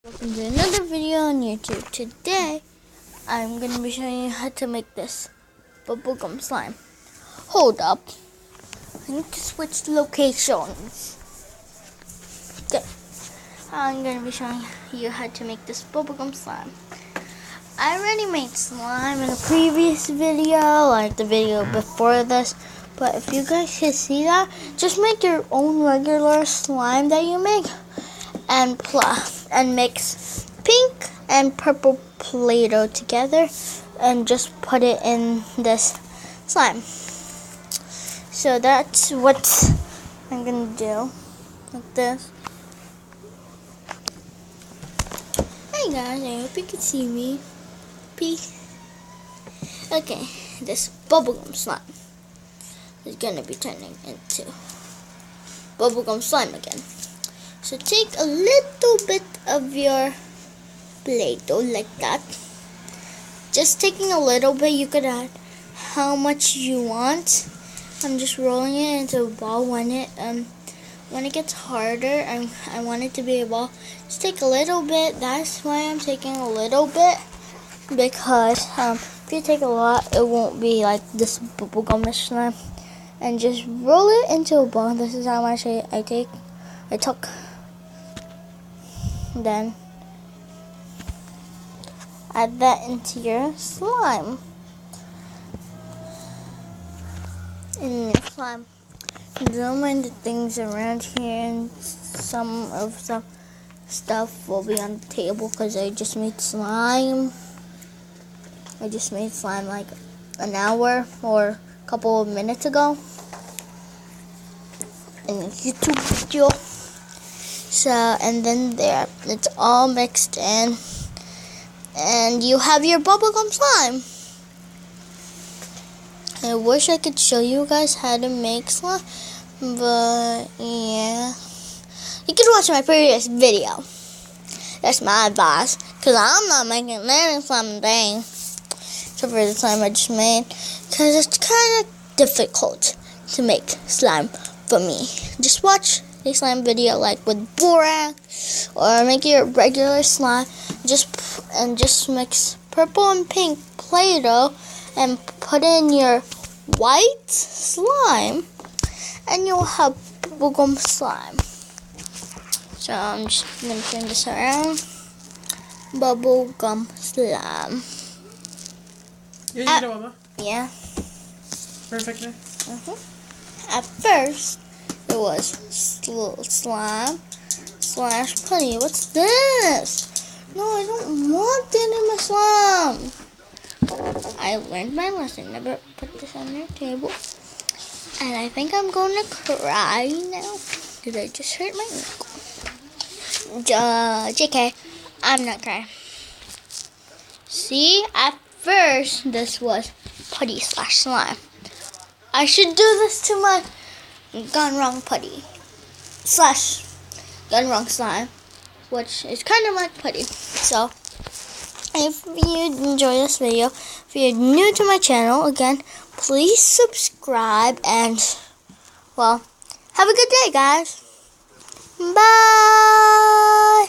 Welcome to another video on YouTube. Today, I'm going to be showing you how to make this bubblegum slime. Hold up. I need to switch locations. Okay. I'm going to be showing you how to make this bubblegum slime. I already made slime in a previous video, like the video before this. But if you guys can see that, just make your own regular slime that you make. And mix pink and purple Play-Doh together and just put it in this slime. So that's what I'm gonna do, like this. Hey guys, I hope you can see me. Peace. Okay, this bubblegum slime is gonna be turning into bubblegum slime again. So take a little bit of your Play-Doh like that. Just taking a little bit, you could add how much you want. I'm just rolling it into a ball. When it gets harder, I want it to be a ball. Just take a little bit. That's why I'm taking a little bit, because if you take a lot, it won't be like this bubblegum-ish slime. And just roll it into a ball. This is how much I took. Then add that into your slime. In your slime. Don't mind the things around here, and some stuff will be on the table because I just made slime. I just made slime like an hour or a couple of minutes ago in a YouTube video. So, and then there, it's all mixed in, and you have your bubblegum slime. I wish I could show you guys how to make slime, but yeah, you can watch my previous video. That's my advice, because I'm not making any slime thing, except for the slime I just made, because it's kind of difficult to make slime for me. Just watch a slime video like with borax, or make your regular slime. Just mix purple and pink Play-Doh and put in your white slime, and you'll have bubblegum slime. So I'm just gonna turn this around. Bubblegum slime. Yeah. Perfectly. At first, it was slime slash putty. What's this? No, I don't want it in my slime. I learned my lesson. Never put this on your table. And I think I'm going to cry now because I just hurt my ankle. JK, I'm not crying. See, at first, this was putty slash slime. I should do this to my gone wrong putty slash gone wrong slime, which is kind of like putty. So if you enjoy this video, if you're new to my channel, again, please subscribe, and well, have a good day, guys. Bye.